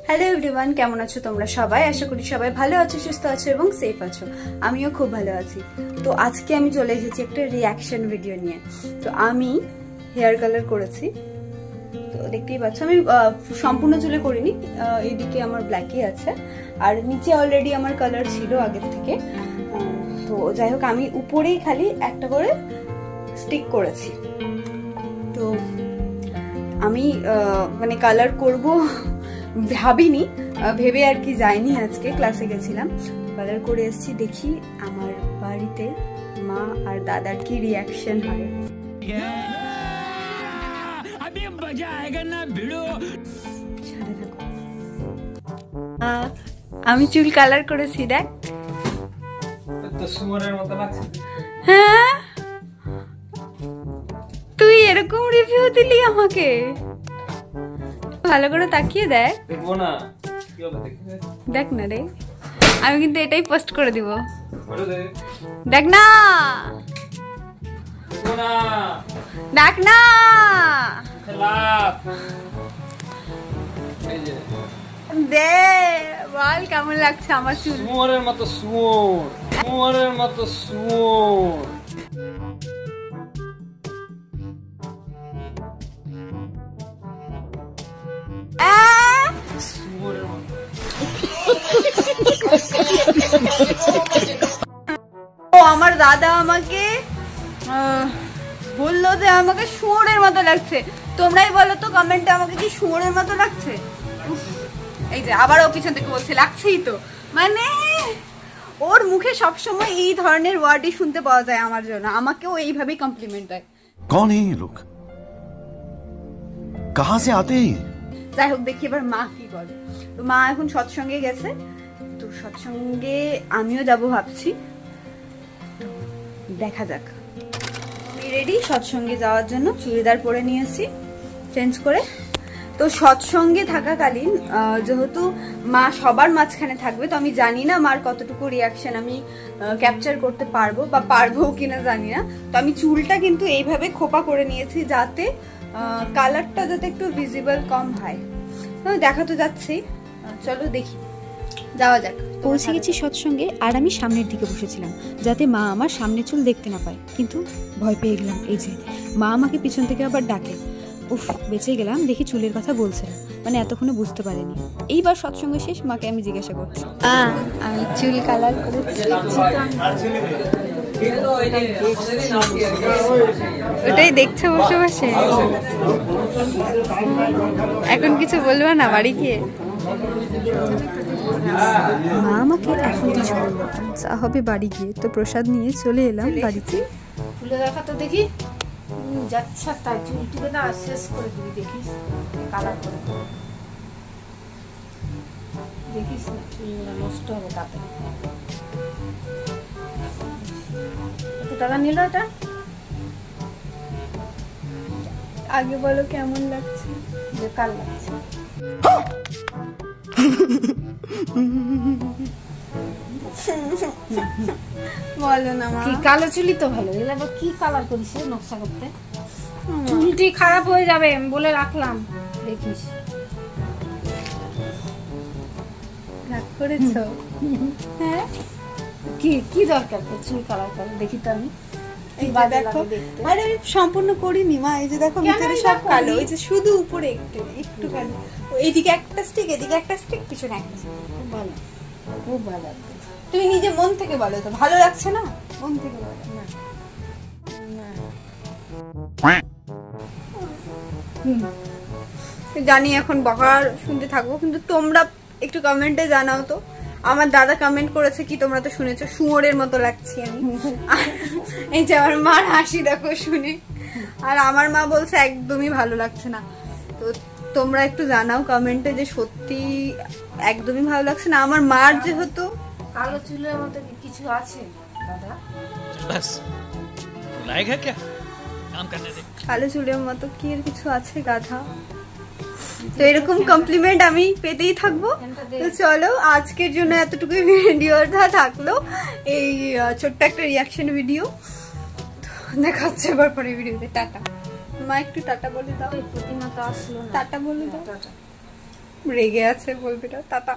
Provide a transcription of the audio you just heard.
Hello everyone, কেমন আছো তোমরা সবাই? আশা করি সবাই ভালো আছো, সুস্থ আছো এবং সেফ আছো। আমিও খুব ভালো আছি। তো আজকে আমি চলে এসেছি একটা রিয়াকশন ভিডিও নিয়ে। তো আমি হেয়ার কালার করেছি, তো দেখতেই পাচ্ছ আমি সম্পূর্ণ চুলে করিনি, এইদিকে আমার ব্ল্যাকই আছে আর নিচে অলরেডি আমার কালার ছিল আগের থেকে। তো যাই হোক, আমি উপরেই খালি একটা করে স্টিক করেছি। তো আমি মানে কালার করব ভাবিনি, ভেবে আর কি যাইনি। আজকে ক্লাসে গেছিলাম, কালার করে এসেছি। দেখি আমার বাড়িতে মা আর দাদার কি রিয়াকশন হয়। আমি চুল কালার করেছি, দেখ। হ্যাঁ, তুই এরকম রিভিউ দিলি আমাকে? ভালো করে তাকিয়ে দেখ, দেখ না রে। আমি কিন্তু এটাই পোস্ট করে দিব, দেখ না, দেখ না। দে বল কেমন লাগছে আমার চুল? শুয়োরের মতো শুয়োর, শুয়োরের মতো শুয়োর। আমার দাদা আমাকে বললো যে আমাকে শুয়োরের মতো লাগছে। তোমরাই বলো তো কমেন্টে, আমাকে কি শুয়োরের মতো লাগছে? এই যে আবার ও পিছন থেকে বলছে লাগছেই তো। মানে ওর মুখে সবসময় এই ধরনের ওয়ার্ডই শুনতে পাওয়া যায় আমার জন্য, আমাকেও এইভাবেই কমপ্লিমেন্ট দেয়। कौन है ये लोग, कहां से आते हैं? যাই হোক, দেখি এবার মা কি বলে। তো মা এখন সৎসঙ্গে গেছে, তো সৎসঙ্গে আমিও যাব ভাবছি, দেখা যাক। আমি রেডি সৎসঙ্গে যাওয়ার জন্য, চুড়িদার পরে নিয়েছি চেঞ্জ করে। তো সৎসঙ্গে থাকাকালীন যেহেতু মা সবার মাঝখানে থাকবে, তো আমি জানি না মার কতটুকু রিয়াকশন আমি ক্যাপচার করতে পারবো বা পারবো কিনা জানি না। তো আমি চুলটা কিন্তু এইভাবে খোপা করে নিয়েছি, যাতে কালারটা যাতে একটু ভিজিবল কম হয়। দেখা তো যাচ্ছেই, চলো দেখি, যাওয়া যাক। পৌঁছে গেছি সৎসঙ্গে, আর আমি সামনের দিকে বসেছিলাম যাতে মা আমার সামনে চুল দেখতে না পায়, কিন্তু ভয় পেয়ে গেলাম। এই যে মা আমাকে পিছন থেকে আবার ডাকে। উফ, বেঁচে গেলাম। দেখি চুলের কথা বলছে না, মানে এতক্ষণে বুঝতে পারিনি। এইবার সৎসঙ্গ শেষ, মাকে আমি জিজ্ঞাসা করছি, আমি চুল কালার করেছি। ওটাই দেখছো বসে বসে, এখন কিছু বলবো না বাড়ি গিয়ে? মা আমাকে এখন কিছু বললো, যা হবে বাড়ি গিয়ে। তো প্রসাদ নিয়ে চলে এলাম বাড়িতে। তুলে দেখা তো দেখি, যাচ্ছা তাই চুলটিকে না শেষ করে দিবি, দেখিস কালার করে, দেখিস না চুলগুলো নষ্ট হবে তাতে। কত টাকা নিল এটা? আগে বলো কেমন লাগছে? বেকার লাগছে। বলো না মা। কি কালো চুলি তো ভালো, এগুলো আবার কি কালার করিস নকশা করতে? চুলটি খারাপ হয়ে যাবে আমি বলে রাখলাম, দেখিস। রাগ করেছো? হ্যাঁ, কি কি দরকার তোর চুল কালার করে? দেখি তো আমি। এই যে দেখো, আরে সম্পূর্ণ করিনি মা। এই যে দেখো, ভিতরে সব কালো, এই যে শুধু উপরে একটু একটু কালো। এইদিকে একটা স্টিক, এদিকে একটা স্টিক, পিছনে একটা স্টিক। খুব ভালো, খুব ভালো। তুমি নিজে মন থেকে বলো তো, ভালো লাগছে না? মন থেকে বলো না। জানি এখন বকার শুনতে থাকবো, কিন্তু তোমরা একটু কমেন্টে জানাও তো। আমার দাদা কমেন্ট করেছে কি, তোমরা তো শুনেছো, শুয়োরের মতো লাগছে আমি। এই যে আমার মার হাসি দেখো শুনে, আর আমার মা বলছে একদমই ভালো লাগছে না। তো তোমরা একটু জানাও কমেন্টে যে সত্যি একদমই ভালো লাগছে না। আমার মার যেহেতু কালো চুলের মতো কিছু আছে দাদা? बस लायक है क्या काम करने दे। কালো চুলের মতো কি এর কিছু আছে গাধা? তো এরকম কমপ্লিমেন্ট আমি পেতেই থাকবো। তো চলো, আজকের জন্য এতটুকু ভিডিওটা থাকলো, এই ছোট্ট একটা রিয়াকশন ভিডিও। দেখা হচ্ছে এবার পরে ভিডিওতে। টাটা। মা একটু টাটা বলে দাও। প্রতিমা তো আসলো না। টাটা বলে দাও। টাটা। রেগে আছে, বলবি না। টাটা।